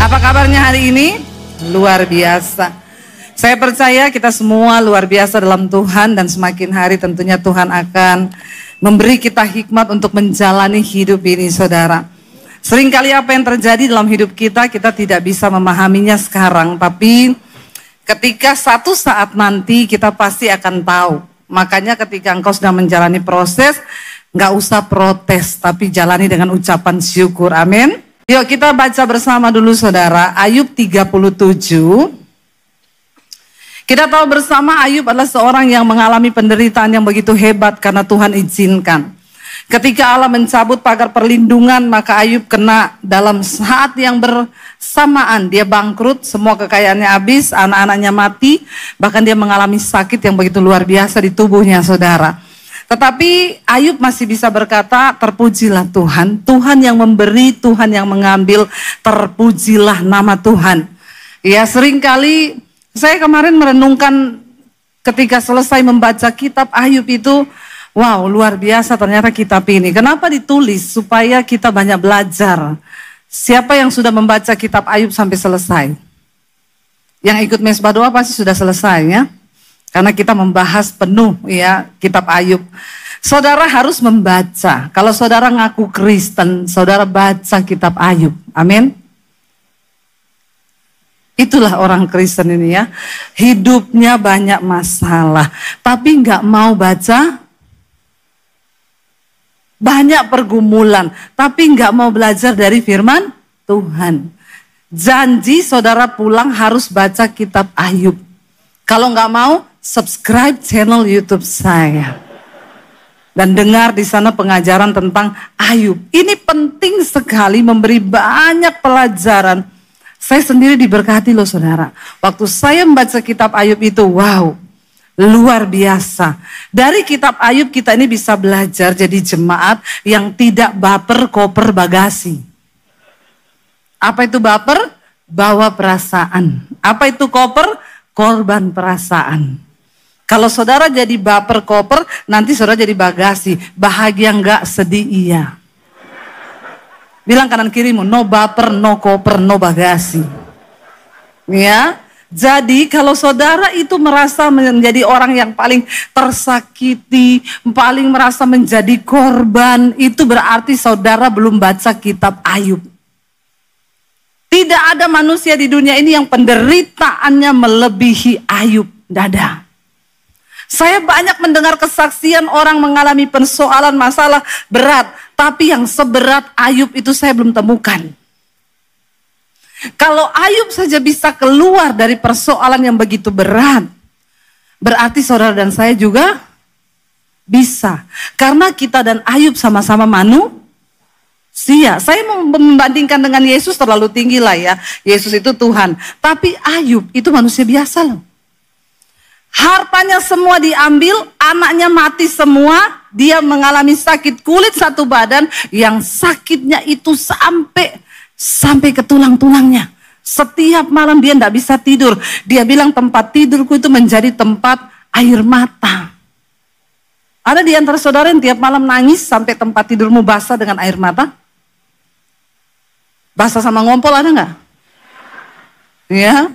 Apa kabarnya hari ini? Luar biasa. Saya percaya kita semua luar biasa dalam Tuhan, dan semakin hari tentunya Tuhan akan memberi kita hikmat untuk menjalani hidup ini, saudara. Seringkali apa yang terjadi dalam hidup kita tidak bisa memahaminya sekarang, tapi ketika satu saat nanti kita pasti akan tahu. Makanya ketika engkau sedang menjalani proses, nggak usah protes, tapi jalani dengan ucapan syukur. Amin. Yuk kita baca bersama dulu, saudara, Ayub 37. Kita tahu bersama Ayub adalah seorang yang mengalami penderitaan yang begitu hebat karena Tuhan izinkan. Ketika Allah mencabut pagar perlindungan, maka Ayub kena dalam saat yang bersamaan. Dia bangkrut, semua kekayaannya habis, anak-anaknya mati, bahkan dia mengalami sakit yang begitu luar biasa di tubuhnya, saudara. Tetapi Ayub masih bisa berkata, terpujilah Tuhan, Tuhan yang memberi, Tuhan yang mengambil, terpujilah nama Tuhan. Ya, seringkali saya kemarin merenungkan ketika selesai membaca kitab Ayub itu, wow, luar biasa ternyata kitab ini. Kenapa ditulis? Supaya kita banyak belajar. Siapa yang sudah membaca kitab Ayub sampai selesai? Yang ikut mesbah doa pasti sudah selesai, ya. Karena kita membahas penuh, ya, kitab Ayub. Saudara harus membaca. Kalau saudara ngaku Kristen, saudara baca kitab Ayub. Amin. Itulah orang Kristen ini, ya. Hidupnya banyak masalah, tapi nggak mau baca. Banyak pergumulan, tapi nggak mau belajar dari firman Tuhan. Janji saudara pulang harus baca kitab Ayub. Kalau nggak mau, subscribe channel YouTube saya dan dengar di sana pengajaran tentang Ayub. Ini penting sekali, memberi banyak pelajaran. Saya sendiri diberkati loh, saudara. Waktu saya membaca kitab Ayub itu, wow, luar biasa. Dari kitab Ayub kita ini bisa belajar jadi jemaat yang tidak baper koper bagasi. Apa itu baper? Bawa perasaan. Apa itu koper? Korban perasaan. Kalau saudara jadi baper koper, nanti saudara jadi bagasi. Bahagia enggak, sedih iya. Bilang kanan kirimu, no baper, no koper, no bagasi. Ya. Jadi kalau saudara itu merasa menjadi orang yang paling tersakiti, paling merasa menjadi korban, itu berarti saudara belum baca kitab Ayub. Tidak ada manusia di dunia ini yang penderitaannya melebihi Ayub. Tidak ada. Saya banyak mendengar kesaksian orang mengalami persoalan masalah berat, tapi yang seberat Ayub itu saya belum temukan. Kalau Ayub saja bisa keluar dari persoalan yang begitu berat, berarti saudara dan saya juga bisa. Karena kita dan Ayub sama-sama manusia. Saya mau membandingkan dengan Yesus terlalu tinggi lah, ya. Yesus itu Tuhan. Tapi Ayub itu manusia biasa loh. Hartanya semua diambil, anaknya mati semua, dia mengalami sakit kulit satu badan, yang sakitnya itu sampai ke tulang-tulangnya. Setiap malam dia tidak bisa tidur. Dia bilang tempat tidurku itu menjadi tempat air mata. Ada di antara saudara yang tiap malam nangis sampai tempat tidurmu basah dengan air mata? Basah sama ngompol ada nggak? Ya,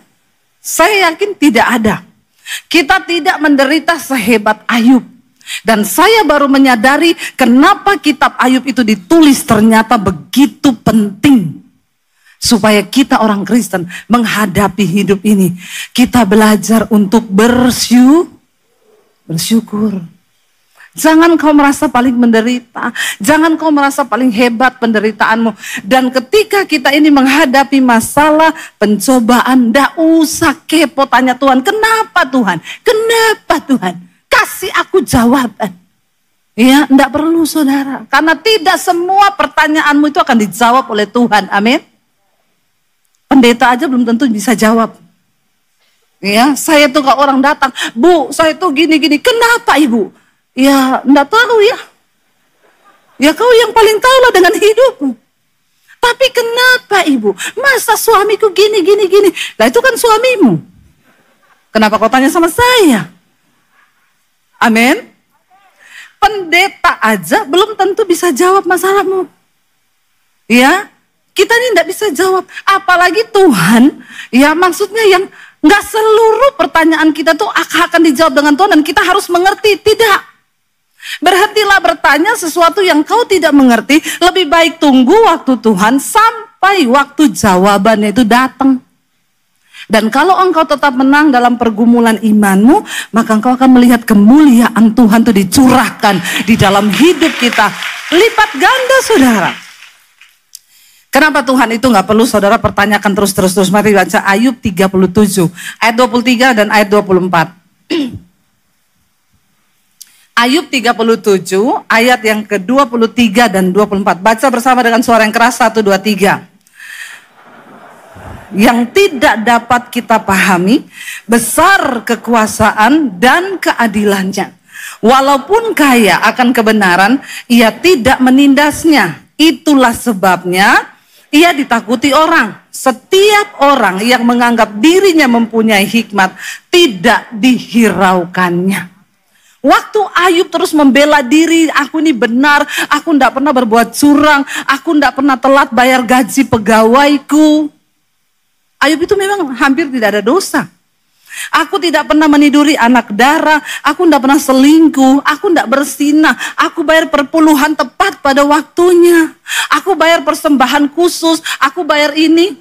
saya yakin tidak ada. Kita tidak menderita sehebat Ayub. Dan saya baru menyadari kenapa kitab Ayub itu ditulis, ternyata begitu penting. Supaya kita orang Kristen menghadapi hidup ini, kita belajar untuk bersyukur. Jangan kau merasa paling menderita. Jangan kau merasa paling hebat penderitaanmu. Dan ketika kita ini menghadapi masalah, pencobaan, ndak usah kepo tanya Tuhan. Kenapa Tuhan? Kenapa Tuhan? Kasih aku jawaban. Ya, ndak perlu saudara. Karena tidak semua pertanyaanmu itu akan dijawab oleh Tuhan. Amin. Pendeta aja belum tentu bisa jawab. Ya, saya tuh kalau orang datang, Bu, saya tuh gini-gini. Kenapa Ibu? Ya, enggak tahu ya. Ya kau yang paling tahu lah dengan hidupmu. Tapi kenapa Ibu? Masa suamiku gini. Lah itu kan suamimu. Kenapa kau tanya sama saya? Amin. Pendeta aja belum tentu bisa jawab masalahmu. Ya, Kita ini tidak bisa jawab. Apalagi Tuhan, ya maksudnya yang nggak seluruh pertanyaan kita tuh akan dijawab dengan Tuhan dan kita harus mengerti. Tidak. Berhentilah bertanya sesuatu yang kau tidak mengerti. Lebih baik tunggu waktu Tuhan sampai waktu jawabannya itu datang. Dan kalau engkau tetap menang dalam pergumulan imanmu, maka engkau akan melihat kemuliaan Tuhan itu dicurahkan di dalam hidup kita. Lipat ganda, saudara. Kenapa Tuhan itu nggak perlu saudara pertanyakan terus-terus. Mari baca Ayub 37, ayat 23 dan ayat 24. Ayub 37, ayat yang ke-23 dan 24. Baca bersama dengan suara yang keras, 1, 2, 3. Yang tidak dapat kita pahami, besar kekuasaan dan keadilannya. Walaupun kaya akan kebenaran, ia tidak menindasnya. Itulah sebabnya ia ditakuti orang. Setiap orang yang menganggap dirinya mempunyai hikmat, tidak dihiraukannya. Waktu Ayub terus membela diri, aku ini benar, aku tidak pernah berbuat curang, aku tidak pernah telat bayar gaji pegawaiku. Ayub itu memang hampir tidak ada dosa. Aku tidak pernah meniduri anak dara, aku tidak pernah selingkuh, aku tidak bersinah, aku bayar perpuluhan tepat pada waktunya, aku bayar persembahan khusus, aku bayar ini.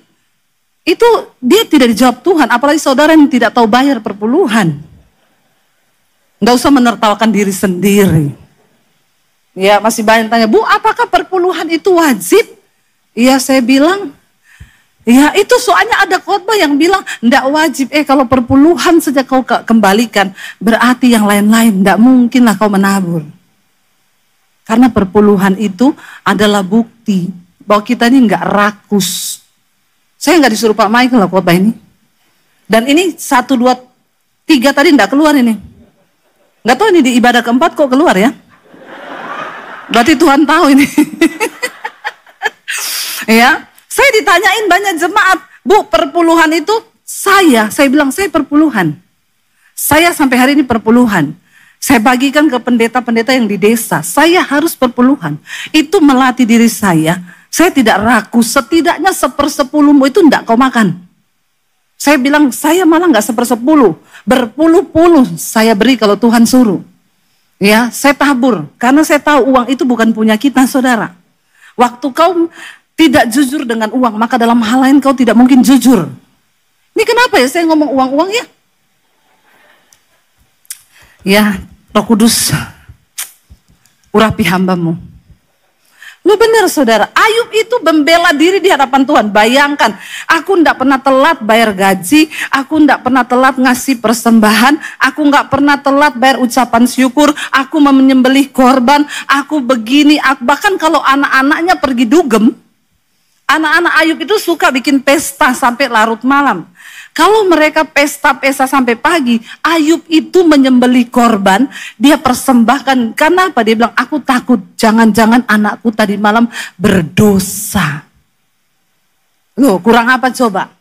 Itu dia tidak dijawab Tuhan, apalagi saudara yang tidak tahu bayar perpuluhan. Nggak usah menertawakan diri sendiri. Ya masih banyak tanya, Bu apakah perpuluhan itu wajib? Iya saya bilang, ya itu soalnya ada khotbah yang bilang enggak wajib. Kalau perpuluhan saja kau kembalikan, berarti yang lain-lain enggak mungkinlah kau menabur. Karena perpuluhan itu adalah bukti bahwa kita ini enggak rakus. Saya enggak disuruh Pak Michael lah khotbah ini. Dan ini 1, 2, 3 tadi enggak keluar ini. Enggak tahu ini di ibadah keempat kok keluar ya. Berarti Tuhan tahu ini. Ya. Saya ditanyain banyak jemaat, Bu perpuluhan itu saya bilang saya perpuluhan. Saya sampai hari ini perpuluhan. Saya bagikan ke pendeta-pendeta yang di desa, saya harus perpuluhan. Itu melatih diri saya tidak ragu, setidaknya 1/10mu itu enggak kau makan. Saya bilang saya malah enggak 1/10, berpuluh-puluh saya beri kalau Tuhan suruh. Ya, saya tabur, karena saya tahu uang itu bukan punya kita saudara. Waktu kau tidak jujur dengan uang, maka dalam hal lain kau tidak mungkin jujur. Ini kenapa ya saya ngomong uang-uang ya? Ya, Roh Kudus, urapi hambamu. Lu benar saudara, Ayub itu membela diri di hadapan Tuhan. Bayangkan, aku enggak pernah telat bayar gaji, aku enggak pernah telat ngasih persembahan, aku enggak pernah telat bayar ucapan syukur, aku menyembelih korban, aku begini, bahkan kalau anak-anaknya pergi dugem, anak-anak Ayub itu suka bikin pesta sampai larut malam. Kalau mereka pesta-pesta sampai pagi, Ayub itu menyembelih korban, dia persembahkan. Karena apa? Dia bilang, aku takut jangan-jangan anakku tadi malam berdosa. Loh, kurang apa coba?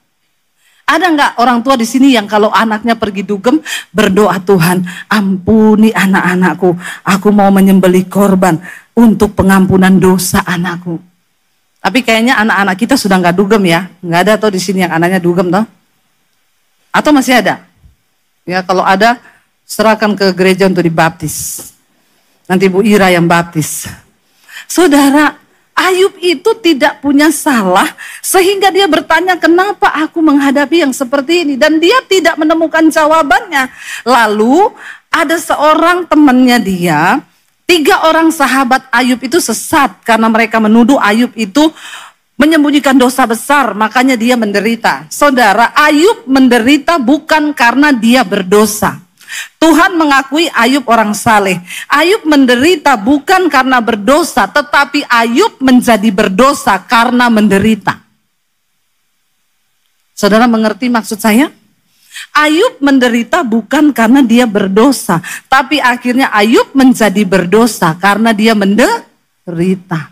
Ada nggak orang tua di sini yang kalau anaknya pergi dugem berdoa, Tuhan ampuni anak-anakku, aku mau menyembelih korban untuk pengampunan dosa anakku. Tapi kayaknya anak-anak kita sudah nggak dugem ya, nggak ada tuh di sini yang anaknya dugem toh? Atau masih ada? Ya kalau ada serahkan ke gereja untuk dibaptis. Nanti Bu Ira yang baptis. Saudara, Ayub itu tidak punya salah sehingga dia bertanya kenapa aku menghadapi yang seperti ini dan dia tidak menemukan jawabannya. Lalu ada seorang temannya dia, 3 orang sahabat Ayub itu sesat karena mereka menuduh Ayub itu menyembunyikan dosa besar, makanya dia menderita. Saudara, Ayub menderita bukan karena dia berdosa. Tuhan mengakui Ayub orang saleh. Ayub menderita bukan karena berdosa, tetapi Ayub menjadi berdosa karena menderita. Saudara mengerti maksud saya? Ayub menderita bukan karena dia berdosa, tapi akhirnya Ayub menjadi berdosa karena dia menderita.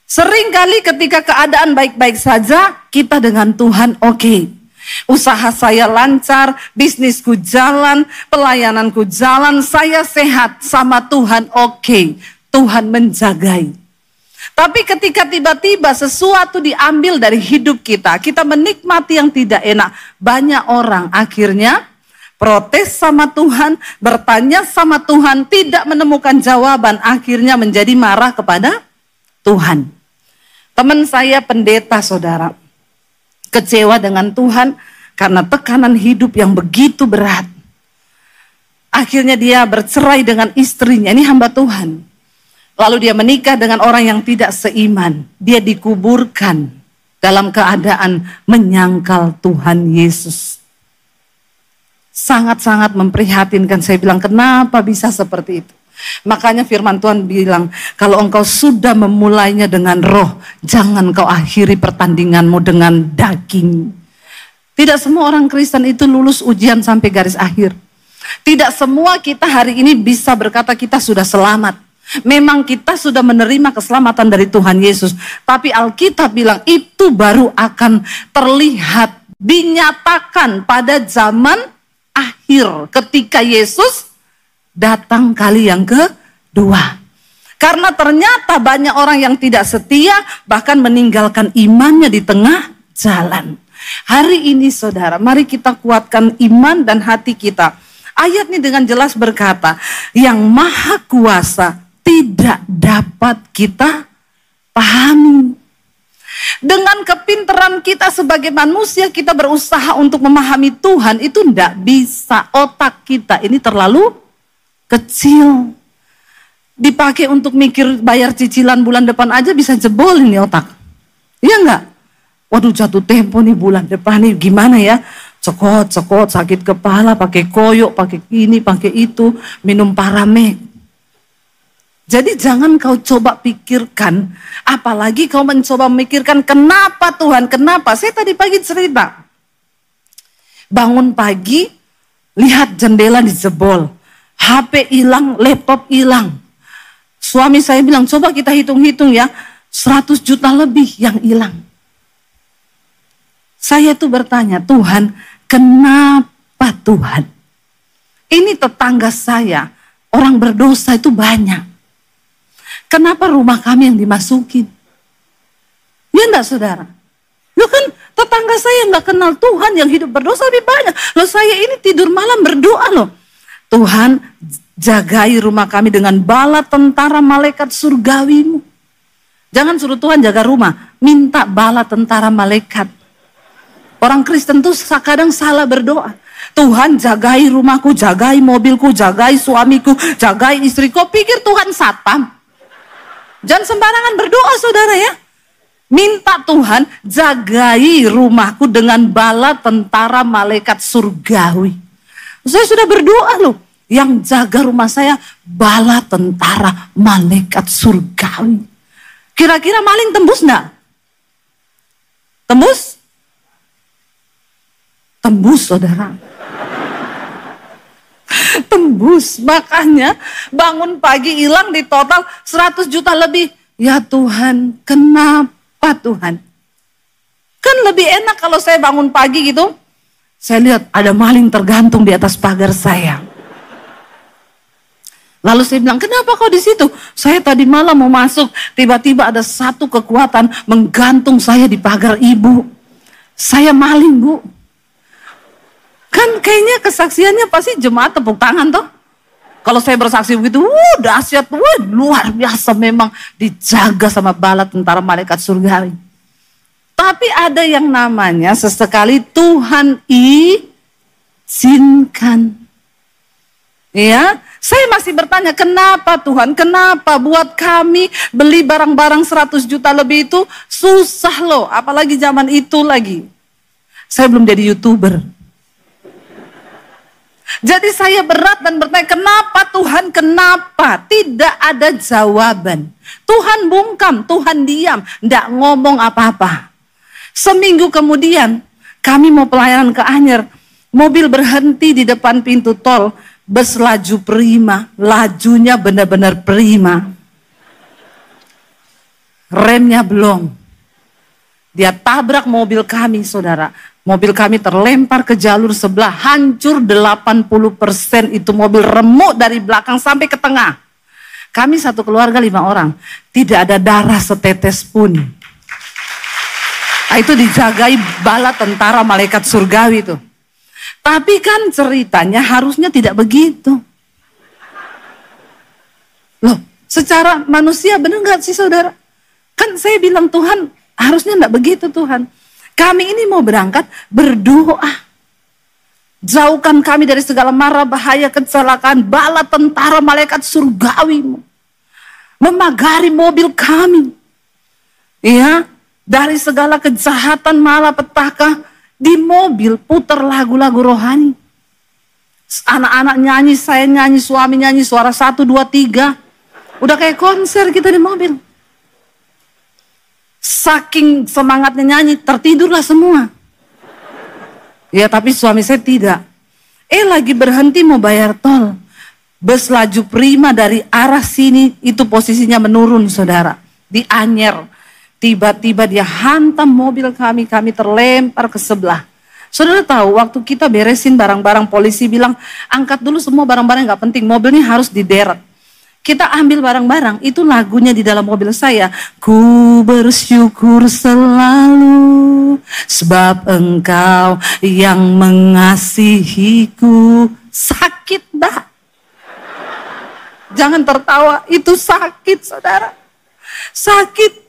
Seringkali ketika keadaan baik-baik saja, kita dengan Tuhan oke. Usaha saya lancar, bisnisku jalan, pelayananku jalan, saya sehat sama Tuhan oke. Tuhan menjagai. Tapi ketika tiba-tiba sesuatu diambil dari hidup kita, kita menikmati yang tidak enak. Banyak orang akhirnya protes sama Tuhan, bertanya sama Tuhan, tidak menemukan jawaban, akhirnya menjadi marah kepada Tuhan. Teman saya pendeta, saudara, kecewa dengan Tuhan karena tekanan hidup yang begitu berat. Akhirnya dia bercerai dengan istrinya, ini hamba Tuhan. Lalu dia menikah dengan orang yang tidak seiman. Dia dikuburkan dalam keadaan menyangkal Tuhan Yesus. Sangat-sangat memprihatinkan. Saya bilang, kenapa bisa seperti itu? Makanya firman Tuhan bilang, kalau engkau sudah memulainya dengan roh, jangan kau akhiri pertandinganmu dengan daging. Tidak semua orang Kristen itu lulus ujian sampai garis akhir. Tidak semua kita hari ini bisa berkata kita sudah selamat. Memang kita sudah menerima keselamatan dari Tuhan Yesus. Tapi Alkitab bilang itu baru akan terlihat, dinyatakan pada zaman akhir. Ketika Yesus datang kali yang kedua. Karena ternyata banyak orang yang tidak setia, bahkan meninggalkan imannya di tengah jalan. Hari ini saudara, mari kita kuatkan iman dan hati kita. Ayat ini dengan jelas berkata, yang maha kuasa tidak dapat kita pahami. Dengan kepintaran kita sebagai manusia, kita berusaha untuk memahami Tuhan, itu tidak bisa. Otak kita ini terlalu kecil. Dipakai untuk mikir bayar cicilan bulan depan aja bisa jebol ini otak. Iya enggak? Waduh, jatuh tempo nih bulan depan nih, gimana ya? Cokot, sakit kepala, pakai koyok, pakai ini, pakai itu, minum Paramek. Jadi jangan kau coba pikirkan, apalagi kau mencoba memikirkan kenapa Tuhan, kenapa. Saya tadi pagi cerita, bangun pagi, lihat jendela dijebol, HP hilang, laptop hilang. Suami saya bilang, coba kita hitung-hitung ya, 100 juta lebih yang hilang. Saya tuh bertanya, Tuhan, kenapa Tuhan? Ini tetangga saya, orang berdosa itu banyak. Kenapa rumah kami yang dimasukin? Ya enggak saudara? Loh kan tetangga saya enggak kenal Tuhan, yang hidup berdosa lebih banyak. Loh saya ini tidur malam berdoa loh. Tuhan jagai rumah kami dengan bala tentara malaikat surgawimu. Jangan suruh Tuhan jaga rumah, minta bala tentara malaikat. Orang Kristen tuh kadang salah berdoa. Tuhan jagai rumahku, jagai mobilku, jagai suamiku, jagai istriku. Pikir Tuhan satpam. Jangan sembarangan berdoa saudara ya. Minta Tuhan jagai rumahku dengan bala tentara malaikat surgawi. Saya sudah berdoa loh. Yang jaga rumah saya bala tentara malaikat surgawi. Kira-kira maling tembus enggak? Tembus? Tembus saudara. Tembus, makanya bangun pagi hilang di total 100 juta lebih. Ya Tuhan, kenapa Tuhan? Kan lebih enak kalau saya bangun pagi gitu, saya lihat ada maling tergantung di atas pagar saya. Lalu saya bilang, kenapa kau di situ? Saya tadi malam mau masuk, tiba-tiba ada satu kekuatan menggantung saya di pagar ibu. Saya maling bu. Kan kayaknya kesaksiannya pasti jemaat tepuk tangan toh. Kalau saya bersaksi begitu, dahsyat, luar biasa memang dijaga sama bala tentara malaikat surgawi. Tapi ada yang namanya sesekali Tuhan izinkan. Ya, saya masih bertanya, kenapa Tuhan? Kenapa buat kami beli barang-barang 100 juta lebih itu susah loh, apalagi zaman itu lagi. Saya belum jadi YouTuber. Jadi saya berat dan bertanya, kenapa Tuhan, kenapa? Tidak ada jawaban. Tuhan bungkam, Tuhan diam, tidak ngomong apa-apa. Seminggu kemudian, kami mau pelayanan ke Anyer. Mobil berhenti di depan pintu tol, bus laju prima, lajunya benar-benar prima. Remnya belum. Dia tabrak mobil kami, saudara. Mobil kami terlempar ke jalur sebelah, hancur 80% itu mobil, remuk dari belakang sampai ke tengah. Kami satu keluarga 5 orang. Tidak ada darah setetes pun. Nah, itu dijagai bala tentara malaikat surgawi itu. Tapi kan ceritanya harusnya tidak begitu. Loh, secara manusia benar nggak sih saudara? Kan saya bilang Tuhan harusnya nggak begitu Tuhan. Kami ini mau berangkat berdoa. Jauhkan kami dari segala mara bahaya, kecelakaan, bala tentara malaikat surgawi memagari mobil kami. Ya, dari segala kejahatan malapetaka. Di mobil putar lagu-lagu rohani. Anak-anak nyanyi, saya nyanyi, suami nyanyi, suara 1, 2, 3. Udah kayak konser kita di mobil. Saking semangatnya nyanyi, tertidurlah semua. Ya tapi suami saya tidak. Lagi berhenti mau bayar tol. Bus laju prima dari arah sini, itu posisinya menurun saudara. Di Anyer. Tiba-tiba dia hantam mobil kami terlempar ke sebelah. Saudara tahu waktu kita beresin barang-barang, polisi bilang angkat dulu semua barang-barang gak penting, mobil ini harus dideret. Kita ambil barang-barang, itu lagunya di dalam mobil saya. Ku bersyukur selalu sebab engkau yang mengasihiku. Sakit dah. Jangan tertawa, itu sakit saudara. Sakit.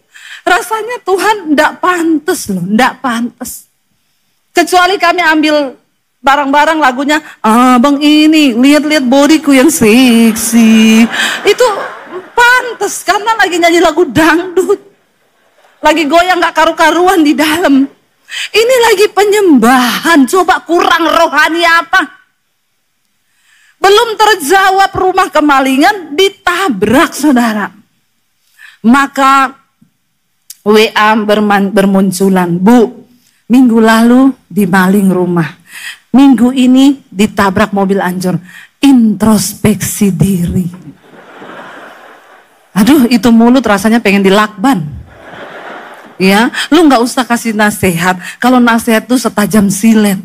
Rasanya Tuhan enggak pantas loh, enggak pantas. Kecuali kami ambil barang-barang lagunya, abang ini, lihat-lihat bodiku yang seksi. Itu pantas karena lagi nyanyi lagu dangdut. Lagi goyang gak karu-karuan di dalam. Ini lagi penyembahan, coba kurang rohani apa? Belum terjawab rumah kemalingan, ditabrak saudara. Maka WA bermunculan, Bu, minggu lalu dimaling rumah. Minggu ini ditabrak mobil hancur. Introspeksi diri. Aduh, itu mulut rasanya pengen dilakban. Ya, lu nggak usah kasih nasihat. Kalau nasihat tuh setajam silet.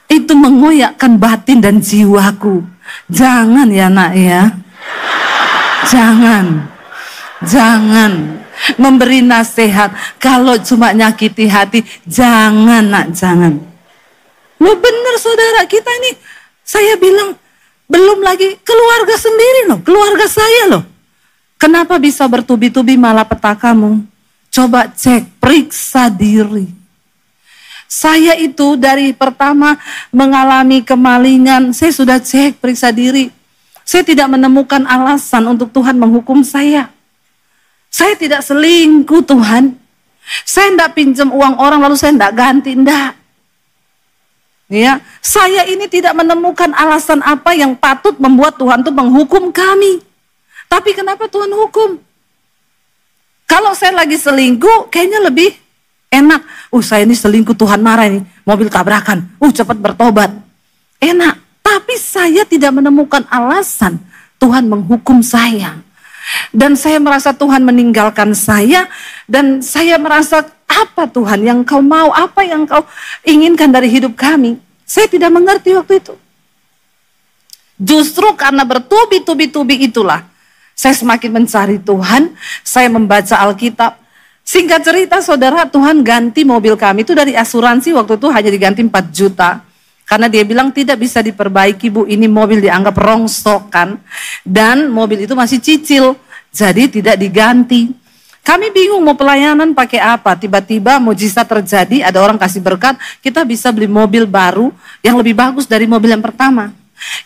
Itu mengoyakkan batin dan jiwaku. Jangan ya nak ya. Jangan memberi nasihat kalau cuma nyakiti hati. Jangan nak, jangan. Lo bener saudara, kita ini, saya bilang belum lagi keluarga sendiri loh, keluarga saya loh. Kenapa bisa bertubi-tubi malapetakamu? Coba cek, periksa diri. Saya itu dari pertama mengalami kemalingan, saya sudah cek, periksa diri. Saya tidak menemukan alasan untuk Tuhan menghukum saya. Saya tidak selingkuh Tuhan. Saya tidak pinjam uang orang lalu saya tidak ganti, tidak. Ya, saya ini tidak menemukan alasan apa yang patut membuat Tuhan itu menghukum kami. Tapi kenapa Tuhan hukum? Kalau saya lagi selingkuh, kayaknya lebih enak. Saya ini selingkuh, Tuhan marah ini, mobil tabrakan. Cepat bertobat. Enak. Tapi saya tidak menemukan alasan Tuhan menghukum saya. Dan saya merasa Tuhan meninggalkan saya. Dan saya merasa, apa Tuhan yang kau mau, apa yang kau inginkan dari hidup kami? Saya tidak mengerti waktu itu. Justru karena bertubi-tubi itulah saya semakin mencari Tuhan. Saya membaca Alkitab. Singkat cerita saudara, Tuhan ganti mobil kami itu dari asuransi waktu itu hanya diganti 4 juta. Karena dia bilang tidak bisa diperbaiki Bu, ini mobil dianggap rongsokan. Dan mobil itu masih cicil, jadi tidak diganti. Kami bingung mau pelayanan pakai apa. Tiba-tiba mujizat terjadi, ada orang kasih berkat, kita bisa beli mobil baru yang lebih bagus dari mobil yang pertama.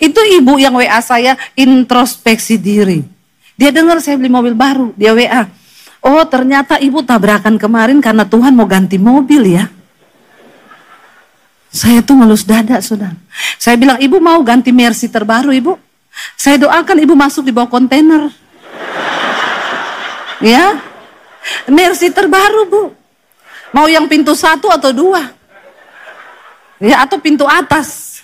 Itu ibu yang WA saya introspeksi diri. Dia dengar saya beli mobil baru, dia WA. Oh ternyata ibu tabrakan kemarin karena Tuhan mau ganti mobil ya. Saya tuh ngelus dada saudara. Saya bilang, ibu mau ganti Mercy terbaru ibu? Saya doakan ibu masuk di bawah kontainer. Ya, Mercy terbaru Bu. Mau yang pintu 1 atau 2? Ya, atau pintu atas.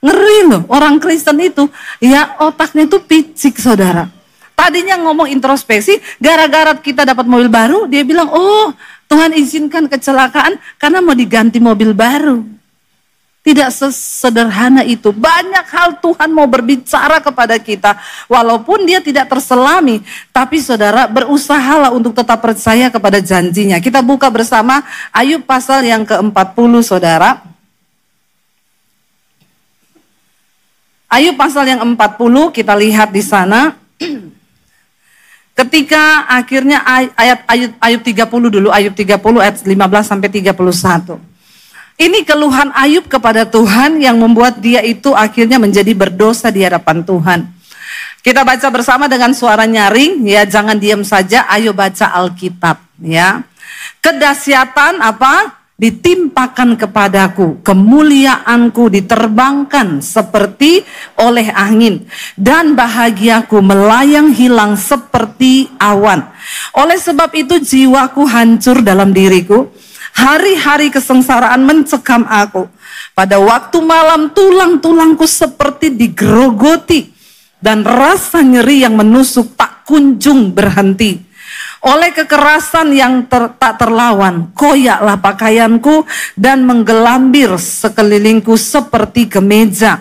Ngeri loh, orang Kristen itu, ya otaknya itu picik saudara. Tadinya ngomong introspeksi, gara-gara kita dapat mobil baru, dia bilang, oh Tuhan izinkan kecelakaan karena mau diganti mobil baru. Tidak sesederhana itu. Banyak hal Tuhan mau berbicara kepada kita. Walaupun dia tidak terselami. Tapi saudara, berusahalah untuk tetap percaya kepada janjinya. Kita buka bersama Ayub pasal yang ke-40 saudara. Ayub pasal yang 40 kita lihat di sana. Ketika akhirnya ayat Ayub 30 dulu. Ayub 30 ayat 15 sampai 31. Ini keluhan Ayub kepada Tuhan yang membuat dia itu akhirnya menjadi berdosa di hadapan Tuhan. Kita baca bersama dengan suara nyaring, ya, jangan diam saja, ayo baca Alkitab, ya. Kedahsyatan apa? Ditimpakan kepadaku, kemuliaanku diterbangkan seperti oleh angin, dan bahagiaku melayang hilang seperti awan. Oleh sebab itu jiwaku hancur dalam diriku. Hari-hari kesengsaraan mencekam aku. Pada waktu malam tulang-tulangku seperti digerogoti. Dan rasa nyeri yang menusuk tak kunjung berhenti. Oleh kekerasan yang tak terlawan, koyaklah pakaianku dan menggelambir sekelilingku seperti kemeja.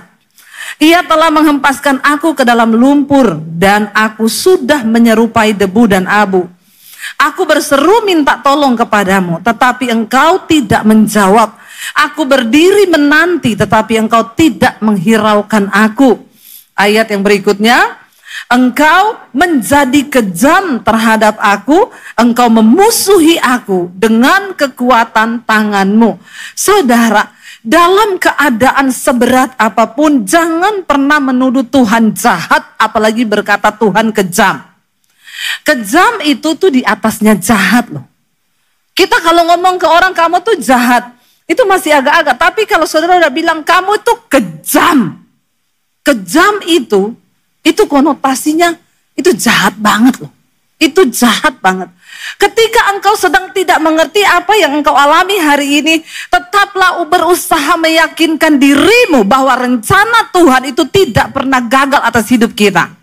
Ia telah menghempaskan aku ke dalam lumpur dan aku sudah menyerupai debu dan abu. Aku berseru minta tolong kepadamu, tetapi engkau tidak menjawab. Aku berdiri menanti, tetapi engkau tidak menghiraukan aku. Ayat yang berikutnya, engkau menjadi kejam terhadap aku, engkau memusuhi aku dengan kekuatan tanganmu. Saudara, dalam keadaan seberat apapun, jangan pernah menuduh Tuhan jahat, apalagi berkata Tuhan kejam. Kejam itu tuh di atasnya jahat loh. Kita kalau ngomong ke orang kamu tuh jahat, itu masih agak-agak. Tapi kalau saudara udah bilang kamu tuh kejam. Kejam itu konotasinya itu jahat banget loh. Itu jahat banget. Ketika engkau sedang tidak mengerti apa yang engkau alami hari ini, tetaplah berusaha meyakinkan dirimu bahwa rencana Tuhan itu tidak pernah gagal atas hidup kita.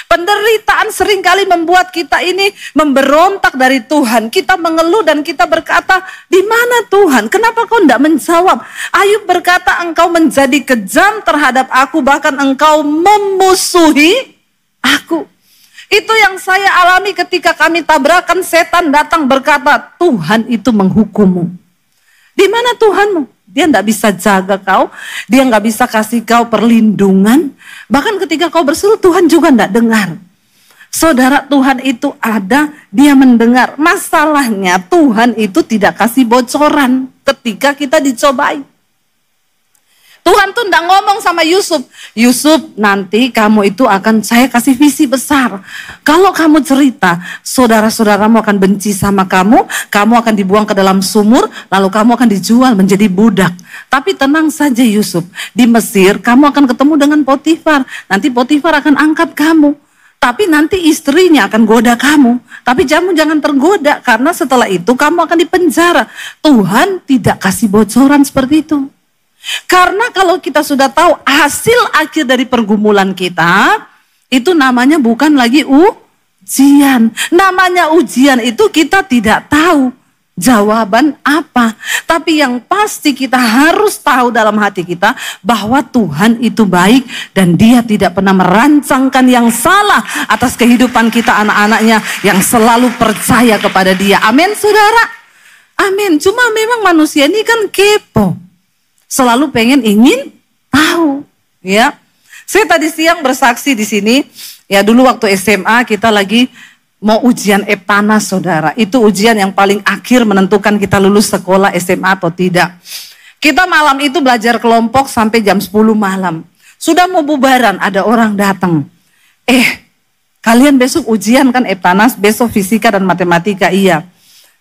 Penderitaan seringkali membuat kita ini memberontak dari Tuhan. Kita mengeluh dan kita berkata, di mana Tuhan? Kenapa kau tidak menjawab? Ayub berkata, engkau menjadi kejam terhadap aku, bahkan engkau memusuhi aku. Itu yang saya alami ketika kami tabrakan, setan datang berkata, Tuhan itu menghukummu. Di mana Tuhanmu? Dia tidak bisa jaga kau, dia nggak bisa kasih kau perlindungan. Bahkan ketika kau berseru, Tuhan juga tidak dengar. Saudara, Tuhan itu ada, dia mendengar. Masalahnya Tuhan itu tidak kasih bocoran ketika kita dicobai. Tuhan tuh tidak ngomong sama Yusuf, Yusuf nanti kamu itu akan saya kasih visi besar. Kalau kamu cerita, saudara-saudaramu akan benci sama kamu akan dibuang ke dalam sumur, lalu kamu akan dijual menjadi budak. Tapi tenang saja Yusuf, di Mesir kamu akan ketemu dengan Potifar, nanti Potifar akan angkat kamu. Tapi nanti istrinya akan goda kamu. Tapi kamu jangan tergoda, karena setelah itu kamu akan dipenjara. Tuhan tidak kasih bocoran seperti itu. Karena kalau kita sudah tahu hasil akhir dari pergumulan kita, itu namanya bukan lagi ujian. Namanya ujian itu kita tidak tahu jawaban apa. Tapi yang pasti kita harus tahu dalam hati kita bahwa Tuhan itu baik dan dia tidak pernah merancangkan yang salah atas kehidupan kita anak-anaknya yang selalu percaya kepada dia. Amin saudara? Amin. Cuma memang manusia ini kan kepo. Selalu ingin tahu, ya. Saya tadi siang bersaksi di sini, ya dulu waktu SMA kita lagi mau ujian Eptanas, saudara. Itu ujian yang paling akhir menentukan kita lulus sekolah SMA atau tidak. Kita malam itu belajar kelompok sampai jam 10 malam. Sudah mau bubaran, ada orang datang. Kalian besok ujian kan Eptanas, besok fisika dan matematika, iya.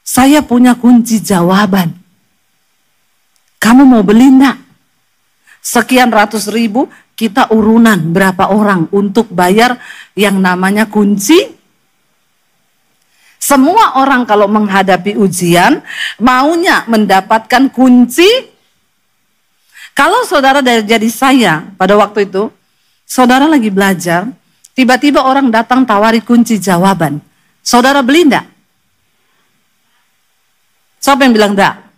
Saya punya kunci jawaban. Kamu mau beli enggak? Sekian ratus ribu, kita urunan berapa orang untuk bayar yang namanya kunci. Semua orang kalau menghadapi ujian, maunya mendapatkan kunci. Kalau saudara jadi saya, pada waktu itu, saudara lagi belajar, tiba-tiba orang datang tawari kunci jawaban. Saudara beli enggak? Siapa yang bilang enggak?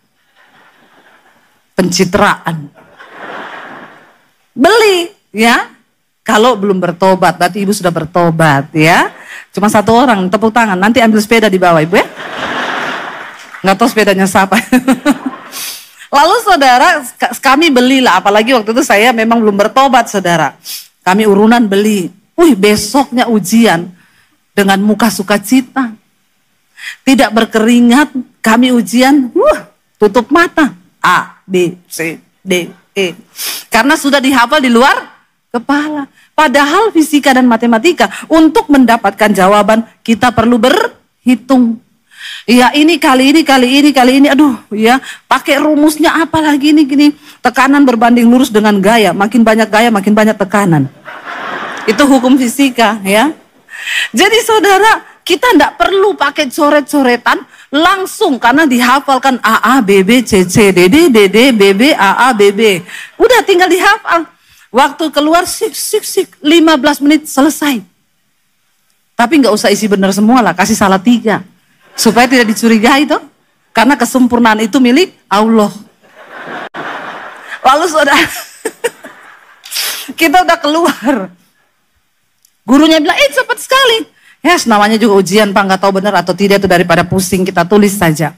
Pencitraan. beli ya. Kalau belum bertobat, berarti ibu sudah bertobat ya. Cuma satu orang, tepuk tangan. Nanti ambil sepeda di bawah ibu ya. Nggak tahu sepedanya siapa. Lalu saudara, kami belilah. Apalagi waktu itu saya memang belum bertobat saudara. Kami urunan beli. Besoknya ujian. Dengan muka sukacita. Tidak berkeringat. Kami ujian. Tutup mata. A, B, C, D, E. Karena sudah dihafal di luar kepala. Padahal fisika dan matematika untuk mendapatkan jawaban kita perlu berhitung. Ya ini kali ini, aduh ya pakai rumusnya apa lagi ini gini. Tekanan berbanding lurus dengan gaya, makin banyak gaya makin banyak tekanan. Itu hukum fisika ya. Jadi saudara, kita tidak perlu pakai coret-coretan, langsung karena dihafalkan AA, BB, CC, DD, DD, BB, AA, BB. Udah tinggal dihafal. Waktu keluar sik 15 menit selesai. Tapi nggak usah isi benar semua lah, kasih salah 3. Supaya tidak dicurigai tuh. Karena kesempurnaan itu milik Allah. Lalu saudara, kita udah keluar. Gurunya bilang, cepat sekali. Yes, namanya juga ujian Pak, nggak tahu benar atau tidak, itu daripada pusing kita tulis saja.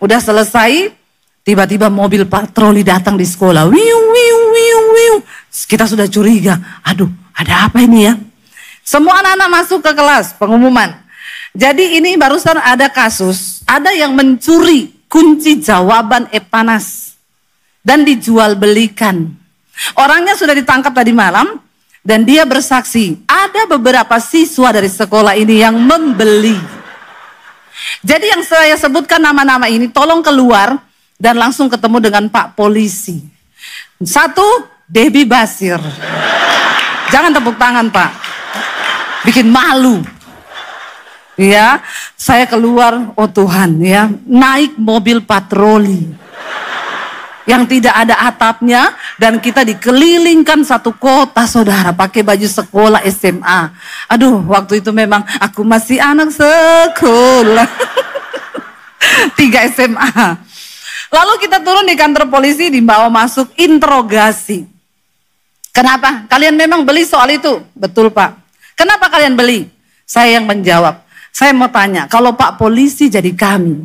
Udah selesai, tiba-tiba mobil patroli datang di sekolah. Wiu, wiu, wiu, wiu. Kita sudah curiga, aduh ada apa ini ya? Semua anak-anak masuk ke kelas, pengumuman. Jadi ini barusan ada kasus, ada yang mencuri kunci jawaban Eptanas dan dijual belikan. Orangnya sudah ditangkap tadi malam dan dia bersaksi, ada beberapa siswa dari sekolah ini yang membeli. Jadi yang saya sebutkan nama-nama ini tolong keluar dan langsung ketemu dengan Pak Polisi. 1, Debbie Basir. Jangan tepuk tangan Pak. Bikin malu. Ya, saya keluar, oh Tuhan ya, naik mobil patroli. Yang tidak ada atapnya dan kita dikelilingkan satu kota saudara pakai baju sekolah SMA. Aduh, waktu itu memang aku masih anak sekolah. 3 SMA. Lalu kita turun di kantor polisi, dibawa masuk interogasi. Kenapa? Kalian memang beli soal itu? Betul Pak. Kenapa kalian beli? Saya yang menjawab. Saya mau tanya, kalau Pak Polisi jadi kami,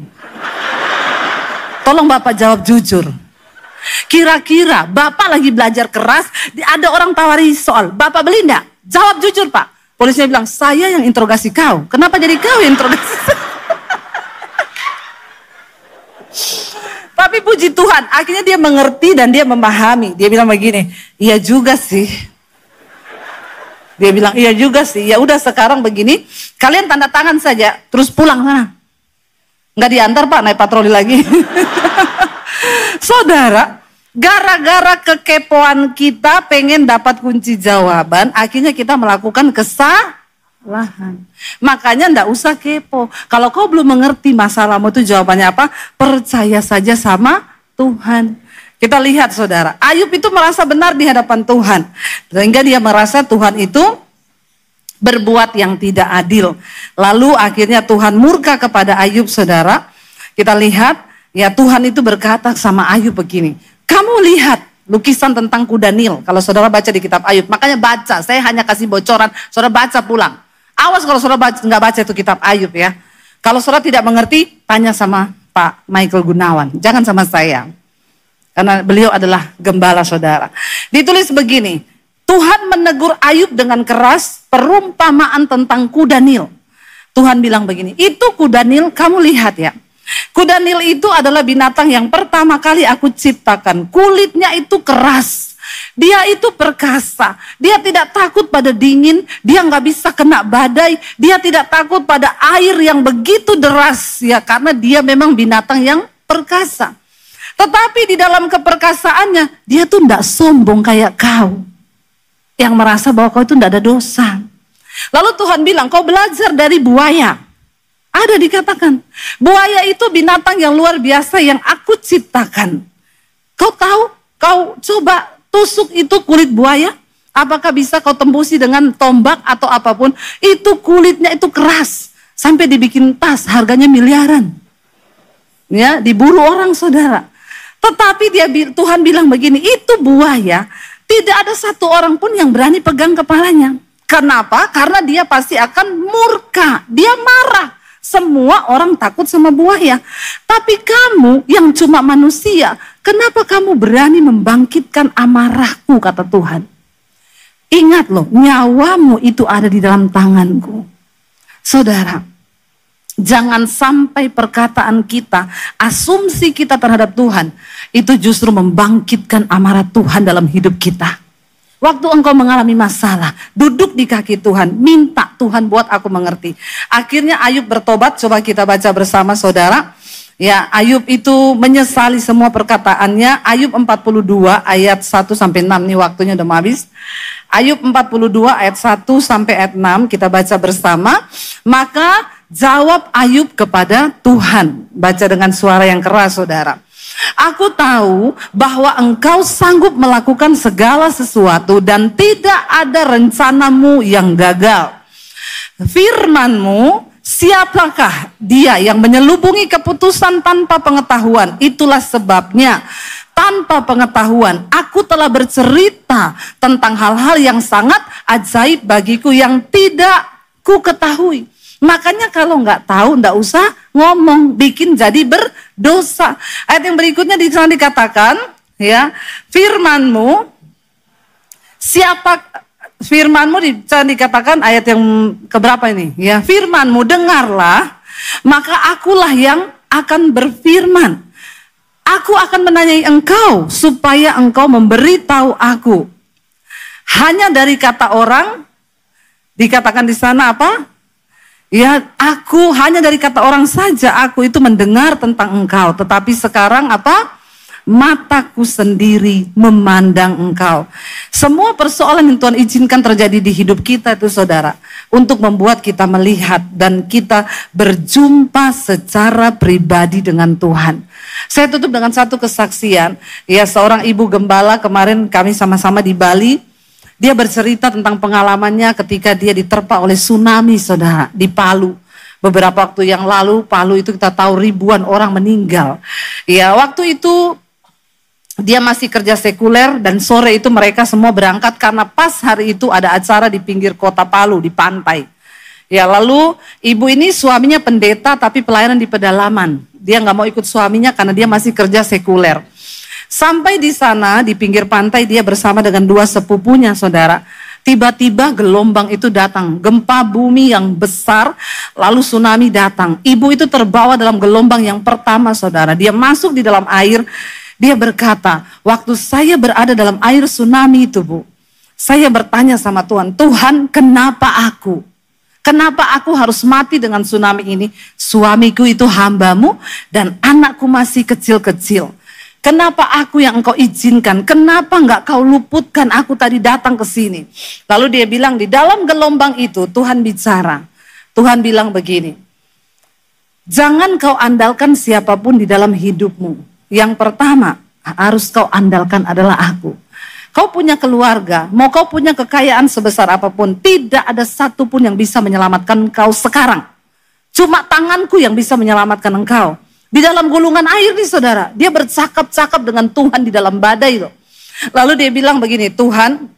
tolong Bapak jawab jujur. Kira-kira Bapak lagi belajar keras, ada orang tawari soal, Bapak beli enggak? Jawab jujur Pak. Polisinya bilang, saya yang interogasi kau. Kenapa jadi kau yang interogasi? Tapi puji Tuhan, akhirnya dia mengerti dan dia memahami. Dia bilang begini, iya juga sih. Dia bilang, iya juga sih. Ya udah sekarang begini, kalian tanda tangan saja, terus pulang sana. Nggak diantar Pak, naik patroli lagi. Saudara, gara-gara kekepoan kita pengen dapat kunci jawaban, akhirnya kita melakukan kesalahan. Makanya ndak usah kepo. Kalau kau belum mengerti masalahmu itu jawabannya apa, percaya saja sama Tuhan. Kita lihat saudara, Ayub itu merasa benar di hadapan Tuhan. Sehingga dia merasa Tuhan itu berbuat yang tidak adil. Lalu akhirnya Tuhan murka kepada Ayub saudara. Kita lihat, ya Tuhan itu berkata sama Ayub begini. Kamu lihat lukisan tentang kuda Nil. Kalau saudara baca di kitab Ayub, makanya baca. Saya hanya kasih bocoran, saudara baca pulang. Awas kalau saudara nggak baca itu kitab Ayub ya. Kalau saudara tidak mengerti, tanya sama Pak Michael Gunawan. Jangan sama saya. Karena beliau adalah gembala saudara. Ditulis begini, Tuhan menegur Ayub dengan keras perumpamaan tentang kuda Nil. Tuhan bilang begini, itu kuda Nil kamu lihat ya. Kuda Nil itu adalah binatang yang pertama kali aku ciptakan. Kulitnya itu keras. Dia itu perkasa, dia tidak takut pada dingin, dia nggak bisa kena badai, dia tidak takut pada air yang begitu deras ya, karena dia memang binatang yang perkasa. Tetapi di dalam keperkasaannya, dia tuh nggak sombong kayak kau, yang merasa bahwa kau itu nggak ada dosa. Lalu Tuhan bilang, kau belajar dari buaya. Ada dikatakan, buaya itu binatang yang luar biasa yang aku ciptakan. Kau tahu, kau coba tusuk itu kulit buaya, apakah bisa kau tembusi dengan tombak atau apapun? Itu kulitnya itu keras, sampai dibikin tas, harganya miliaran. Ya, diburu orang saudara. Tetapi Tuhan bilang begini, itu buaya Tidak ada satu orang pun yang berani pegang kepalanya. Kenapa? Karena dia pasti akan murka, dia marah. Semua orang takut sama buaya. Tapi kamu yang cuma manusia, kenapa kamu berani membangkitkan amarahku, kata Tuhan. Ingat loh, nyawamu itu ada di dalam tanganku. Saudara, jangan sampai perkataan kita, asumsi kita terhadap Tuhan, itu justru membangkitkan amarah Tuhan dalam hidup kita. Waktu engkau mengalami masalah, duduk di kaki Tuhan, minta Tuhan buat aku mengerti. Akhirnya Ayub bertobat, coba kita baca bersama saudara. Ya, Ayub itu menyesali semua perkataannya. Ayub 42 ayat 1 sampai 6, nih waktunya udah mau habis. Ayub 42 ayat 1 sampai ayat 6 kita baca bersama. Maka jawab Ayub kepada Tuhan. Baca dengan suara yang keras saudara. Aku tahu bahwa engkau sanggup melakukan segala sesuatu dan tidak ada rencanamu yang gagal. Firmanmu, siapakah dia yang menyelubungi keputusan tanpa pengetahuan? Itulah sebabnya tanpa pengetahuan aku telah bercerita tentang hal-hal yang sangat ajaib bagiku yang tidak ku ketahui. Makanya kalau nggak tahu, nggak usah ngomong, bikin jadi berdosa. Ayat yang berikutnya di sana dikatakan, ya, firmanmu, firmanmu di sana dikatakan ayat yang keberapa ini? Ya, firmanmu dengarlah, maka akulah yang akan berfirman. Aku akan menanyai engkau supaya engkau memberitahu aku. Hanya dari kata orang, dikatakan di sana apa? Ya, aku hanya dari kata orang saja aku itu mendengar tentang engkau. Tetapi sekarang apa? Mataku sendiri memandang engkau. Semua persoalan yang Tuhan izinkan terjadi di hidup kita itu saudara, untuk membuat kita melihat dan kita berjumpa secara pribadi dengan Tuhan. Saya tutup dengan satu kesaksian. Ya, seorang ibu gembala kemarin kami sama-sama di Bali. Dia bercerita tentang pengalamannya ketika dia diterpa oleh tsunami saudara di Palu. Beberapa waktu yang lalu Palu itu kita tahu ribuan orang meninggal. Ya, waktu itu dia masih kerja sekuler dan sore itu mereka semua berangkat karena pas hari itu ada acara di pinggir kota Palu di pantai. Ya, lalu ibu ini suaminya pendeta tapi pelayanan di pedalaman. Dia nggak mau ikut suaminya karena dia masih kerja sekuler. Sampai di sana di pinggir pantai dia bersama dengan dua sepupunya saudara. Tiba-tiba gelombang itu datang, gempa bumi yang besar, lalu tsunami datang. Ibu itu terbawa dalam gelombang yang pertama saudara. Dia masuk di dalam air, dia berkata, waktu saya berada dalam air tsunami itu Bu, saya bertanya sama Tuhan, Tuhan kenapa aku? Kenapa aku harus mati dengan tsunami ini? Suamiku itu hambamu dan anakku masih kecil-kecil. Kenapa aku yang engkau izinkan? Kenapa enggak kau luputkan aku tadi datang ke sini? Lalu dia bilang di dalam gelombang itu Tuhan bicara. Tuhan bilang begini, jangan kau andalkan siapapun di dalam hidupmu. Yang pertama harus kau andalkan adalah aku. Kau punya keluarga, mau kau punya kekayaan sebesar apapun, tidak ada satupun yang bisa menyelamatkan engkau sekarang. Cuma tanganku yang bisa menyelamatkan engkau. Di dalam gulungan air nih saudara, dia bercakap-cakap dengan Tuhan di dalam badai loh. Lalu dia bilang begini, Tuhan,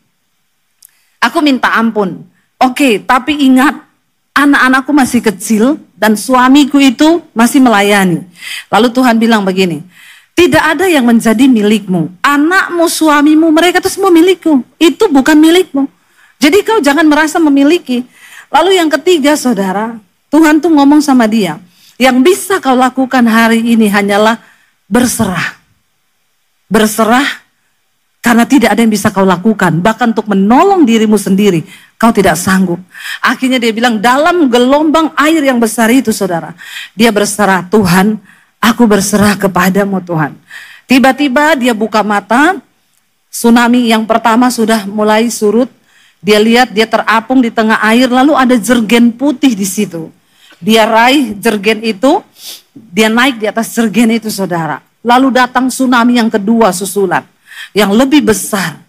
aku minta ampun. Oke, tapi ingat, anak-anakku masih kecil dan suamiku itu masih melayani. Lalu Tuhan bilang begini, tidak ada yang menjadi milikmu. Anakmu, suamimu, mereka itu semua milikku. Itu bukan milikmu. Jadi kau jangan merasa memiliki. Lalu yang ketiga saudara, Tuhan tuh ngomong sama dia, yang bisa kau lakukan hari ini hanyalah berserah. Berserah karena tidak ada yang bisa kau lakukan. Bahkan untuk menolong dirimu sendiri, kau tidak sanggup. Akhirnya dia bilang dalam gelombang air yang besar itu saudara, dia berserah, Tuhan, aku berserah kepadamu Tuhan. Tiba-tiba dia buka mata, tsunami yang pertama sudah mulai surut. Dia lihat dia terapung di tengah air, lalu ada jergen putih di situ. Dia raih jergen itu, dia naik di atas jergen itu saudara. Lalu datang tsunami yang kedua susulan, yang lebih besar.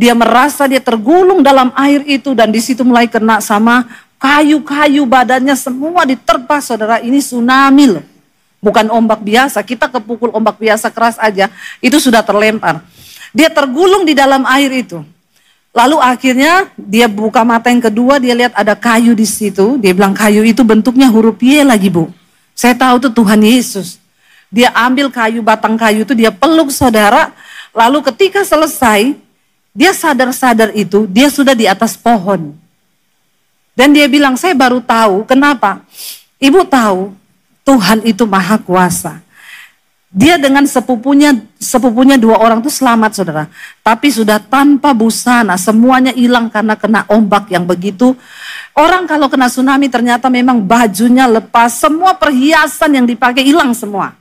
Dia merasa dia tergulung dalam air itu dan di situ mulai kena sama kayu-kayu, badannya semua diterpa saudara. Ini tsunami loh, bukan ombak biasa. Kita kepukul ombak biasa keras aja, itu sudah terlempar. Dia tergulung di dalam air itu. Lalu akhirnya dia buka mata yang kedua, dia lihat ada kayu di situ. Dia bilang kayu itu bentuknya huruf Y lagi, Bu. Saya tahu itu Tuhan Yesus. Dia ambil kayu, batang kayu itu dia peluk saudara. Lalu ketika selesai, dia sadar-sadar itu dia sudah di atas pohon. Dan dia bilang, saya baru tahu kenapa. Ibu tahu Tuhan itu maha kuasa. Dia dengan sepupunya 2 orang itu selamat saudara. Tapi sudah tanpa busana, semuanya hilang karena kena ombak yang begitu. Orang kalau kena tsunami ternyata memang bajunya lepas, semua perhiasan yang dipakai hilang semua.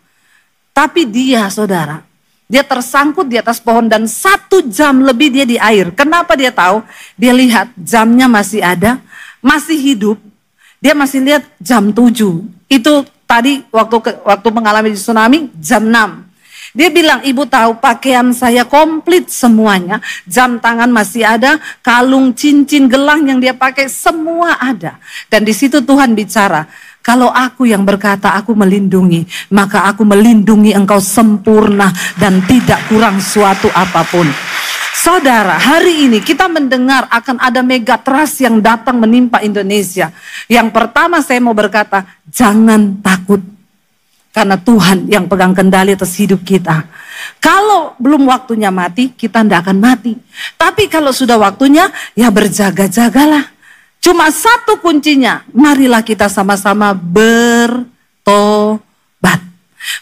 Tapi dia saudara, dia tersangkut di atas pohon dan 1 jam lebih dia di air. Kenapa dia tahu? Dia lihat jamnya masih ada, masih hidup. Dia masih lihat jam 7. Itu tadi waktu mengalami tsunami jam 6. Dia bilang, ibu tahu pakaian saya komplit semuanya. Jam tangan masih ada, kalung, cincin, gelang yang dia pakai semua ada. Dan di situ Tuhan bicara, kalau aku yang berkata aku melindungi, maka aku melindungi engkau sempurna dan tidak kurang suatu apapun. Saudara, hari ini kita mendengar akan ada megatrust yang datang menimpa Indonesia. Yang pertama saya mau berkata, jangan takut. Karena Tuhan yang pegang kendali atas hidup kita. Kalau belum waktunya mati, kita tidak akan mati. Tapi kalau sudah waktunya, ya berjaga-jagalah. Cuma satu kuncinya, marilah kita sama-sama bertobat.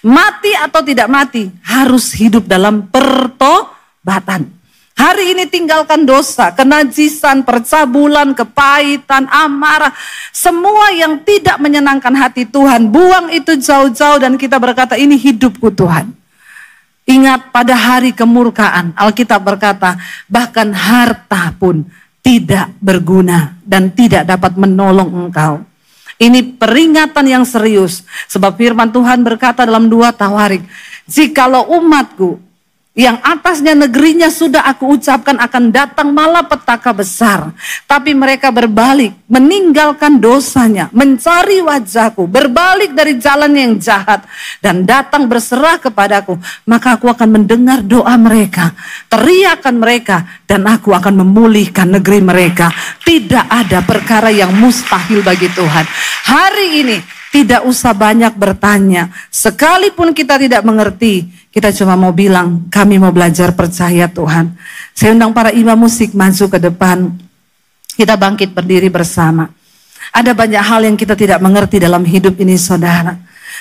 Mati atau tidak mati, harus hidup dalam pertobatan. Hari ini tinggalkan dosa, kenajisan, percabulan, kepahitan, amarah. Semua yang tidak menyenangkan hati Tuhan, buang itu jauh-jauh dan kita berkata, ini hidupku Tuhan. Ingat pada hari kemurkaan, Alkitab berkata, bahkan harta pun tidak berguna dan tidak dapat menolong engkau. Ini peringatan yang serius. Sebab firman Tuhan berkata dalam 2 Tawarik, jikalau umatku yang atasnya negerinya sudah aku ucapkan akan datang malapetaka besar. Tapi mereka berbalik, meninggalkan dosanya, mencari wajahku, berbalik dari jalan yang jahat, dan datang berserah kepadaku. Maka aku akan mendengar doa mereka, teriakan mereka, dan aku akan memulihkan negeri mereka. Tidak ada perkara yang mustahil bagi Tuhan. Hari ini, tidak usah banyak bertanya. Sekalipun kita tidak mengerti, kita cuma mau bilang, kami mau belajar percaya Tuhan. Saya undang para imam musik maju ke depan. Kita bangkit berdiri bersama. Ada banyak hal yang kita tidak mengerti dalam hidup ini saudara.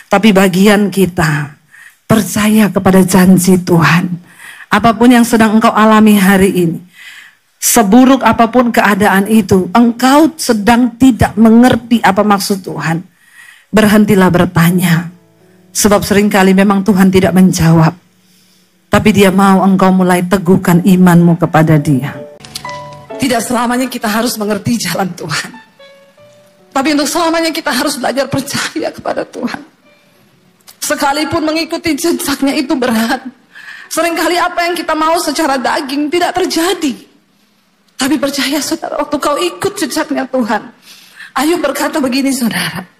Tapi bagian kita, percaya kepada janji Tuhan. Apapun yang sedang engkau alami hari ini, seburuk apapun keadaan itu, engkau sedang tidak mengerti apa maksud Tuhan. Berhentilah bertanya. Sebab seringkali memang Tuhan tidak menjawab. Tapi dia mau engkau mulai teguhkan imanmu kepada dia. Tidak selamanya kita harus mengerti jalan Tuhan. Tapi untuk selamanya kita harus belajar percaya kepada Tuhan. Sekalipun mengikuti jejaknya itu berat. Seringkali apa yang kita mau secara daging tidak terjadi. Tapi percaya saudara, waktu kau ikut jejaknya Tuhan. Ayub berkata begini saudara.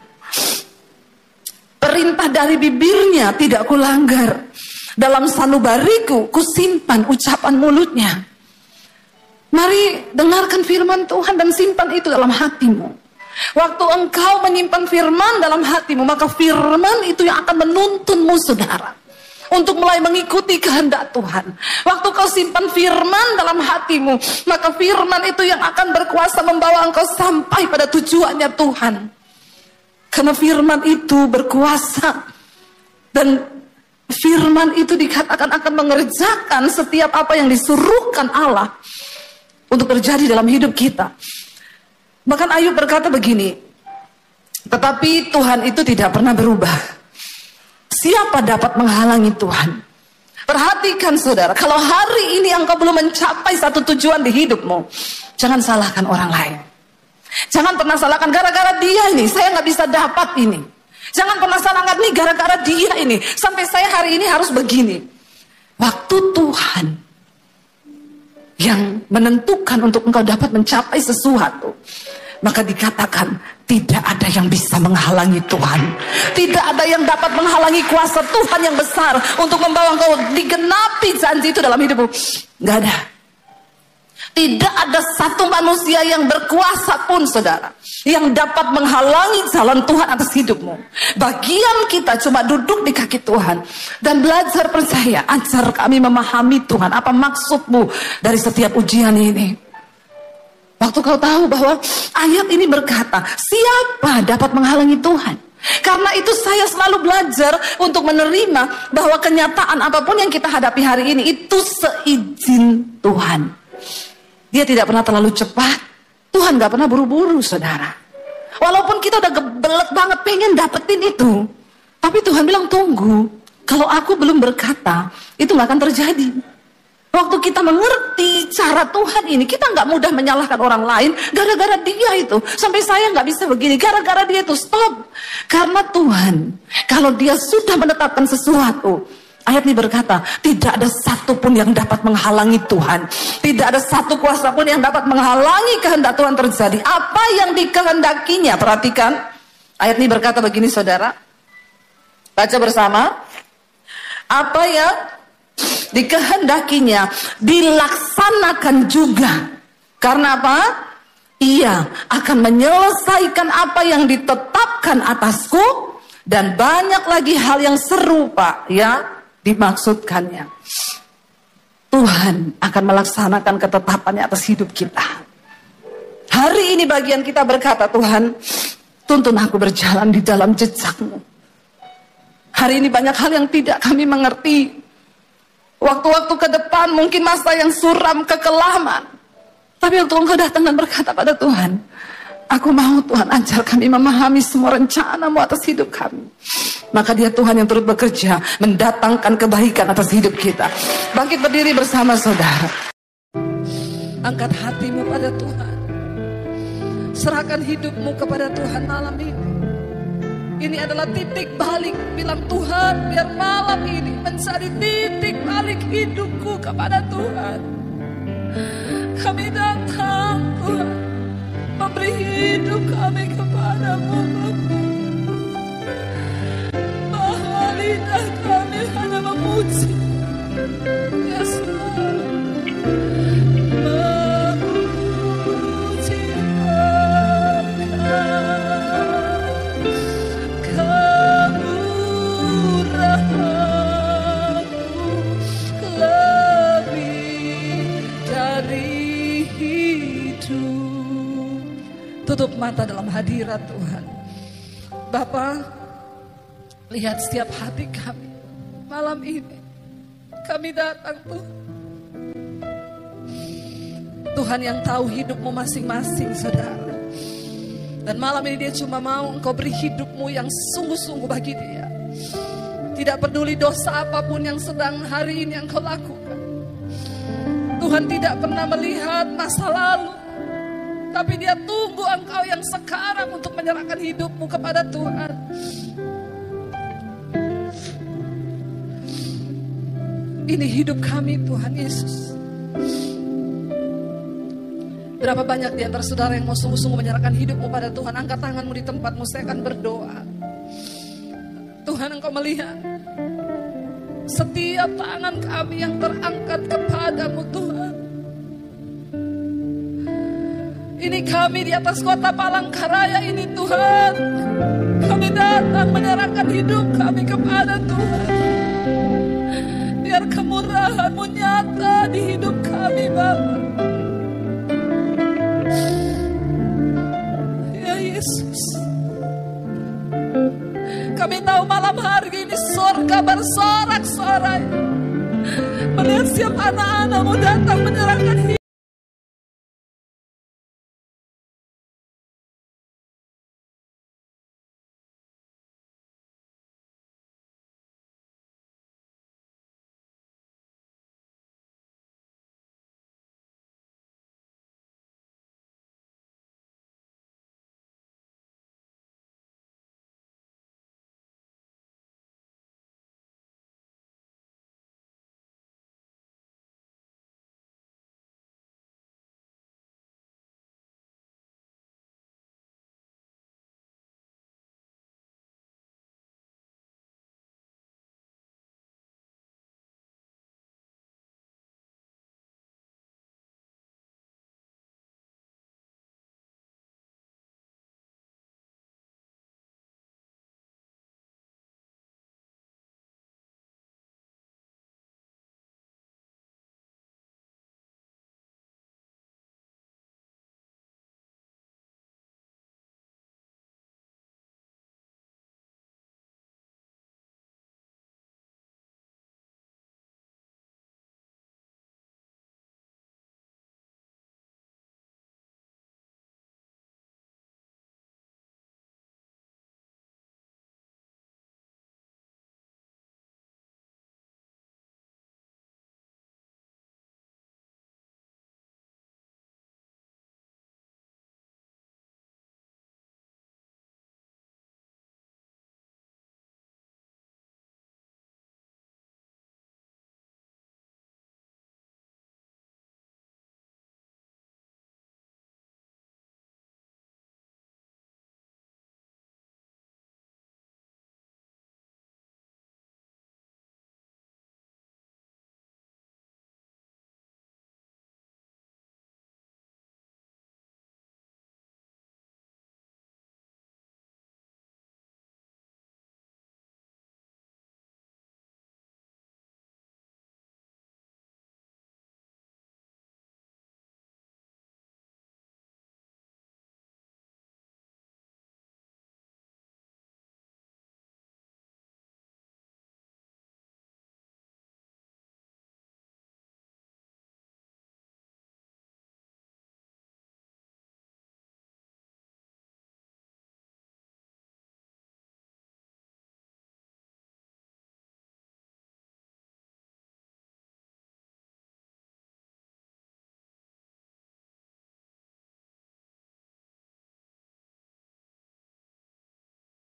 Perintah dari bibirnya tidak kulanggar. Dalam sanubariku kusimpan ucapan mulutnya. Mari dengarkan firman Tuhan dan simpan itu dalam hatimu. Waktu engkau menyimpan firman dalam hatimu, maka firman itu yang akan menuntunmu saudara. Untuk mulai mengikuti kehendak Tuhan. Waktu kau simpan firman dalam hatimu, maka firman itu yang akan berkuasa membawa engkau sampai pada tujuannya Tuhan. Karena firman itu berkuasa. Dan firman itu dikatakan akan mengerjakan setiap apa yang disuruhkan Allah untuk terjadi dalam hidup kita. Bahkan Ayub berkata begini, tetapi Tuhan itu tidak pernah berubah. Siapa dapat menghalangi Tuhan? Perhatikan saudara, kalau hari ini engkau belum mencapai satu tujuan di hidupmu, jangan salahkan orang lain. Jangan pernah salahkan gara-gara dia ini, saya nggak bisa dapat ini. Jangan pernah salahkan nih gara-gara dia ini, sampai saya hari ini harus begini. Waktu Tuhan yang menentukan untuk engkau dapat mencapai sesuatu, maka dikatakan tidak ada yang bisa menghalangi Tuhan. Tidak ada yang dapat menghalangi kuasa Tuhan yang besar untuk membawa engkau digenapi janji itu dalam hidupmu. Gak ada. Tidak ada satu manusia yang berkuasa pun, saudara, yang dapat menghalangi jalan Tuhan atas hidupmu. Bagian kita cuma duduk di kaki Tuhan dan belajar percaya. Ajar kami memahami Tuhan, apa maksudmu dari setiap ujian ini. Waktu kau tahu bahwa ayat ini berkata, siapa dapat menghalangi Tuhan? Karena itu saya selalu belajar untuk menerima bahwa kenyataan apapun yang kita hadapi hari ini itu seizin Tuhan. Dia tidak pernah terlalu cepat. Tuhan gak pernah buru-buru, saudara. Walaupun kita udah gebelet banget pengen dapetin itu, tapi Tuhan bilang tunggu. Kalau aku belum berkata, itu gak akan terjadi. Waktu kita mengerti cara Tuhan ini, kita gak mudah menyalahkan orang lain gara-gara dia itu. Sampai saya gak bisa begini, gara-gara dia itu. Stop. Karena Tuhan, kalau dia sudah menetapkan sesuatu, ayat ini berkata, tidak ada satu pun yang dapat menghalangi Tuhan. Tidak ada satu kuasa pun yang dapat menghalangi kehendak Tuhan terjadi. Apa yang dikehendakinya, perhatikan. Ayat ini berkata begini, saudara. Baca bersama. Apa yang dikehendakinya dilaksanakan juga. Karena apa? Ia akan menyelesaikan apa yang ditetapkan atasku. Dan banyak lagi hal yang serupa, ya, dimaksudkannya. Tuhan akan melaksanakan ketetapannya atas hidup kita. Hari ini bagian kita berkata, Tuhan, tuntun aku berjalan di dalam jejak-Mu. Hari ini banyak hal yang tidak kami mengerti. Waktu-waktu ke depan mungkin masa yang suram, kekelaman. Tapi waktu Engkau datang dan berkata pada Tuhan, aku mau Tuhan ajar kami memahami semua rencana-Mu atas hidup kami. Maka dia Tuhan yang turut bekerja mendatangkan kebaikan atas hidup kita. Bangkit berdiri bersama, saudara. Angkat hatimu pada Tuhan. Serahkan hidupmu kepada Tuhan malam ini. Ini adalah titik balik. Bilang, Tuhan, biar malam ini menjadi titik balik hidupku kepada Tuhan. Kami datang, Tuhan, memberi hidup kami kepadamu, Bapa. Lidah kami hanya memuji, Yesus, memuji kemurahan-Mu lebih dari hidup. Tutup mata dalam hadirat Tuhan. Bapa, lihat setiap hati kami malam ini. Kami datang, Tuhan. Tuhan yang tahu hidupmu masing-masing, saudara. Dan malam ini dia cuma mau Engkau beri hidupmu yang sungguh-sungguh bagi dia. Tidak peduli dosa apapun yang sedang hari ini Engkau lakukan. Tuhan tidak pernah melihat masa lalu, tapi dia tunggu Engkau yang sekarang untuk menyerahkan hidupmu kepada Tuhan. Ini hidup kami, Tuhan Yesus. Berapa banyak di antara saudara yang mau sungguh-sungguh menyerahkan hidupmu pada Tuhan? Angkat tanganmu di tempatmu, saya akan berdoa. Tuhan, Engkau melihat setiap tangan kami yang terangkat kepadamu, Tuhan. Ini kami di atas kota Palangkaraya ini, Tuhan. Kami datang menyerahkan hidup kami kepada Tuhan. Biar kemurahan-Mu nyata di hidup kami, Bapa. Ya Yesus, kami tahu malam hari ini surga bersorak-sorai melihat setiap anak-anak-Mu datang menyerahkan hidup.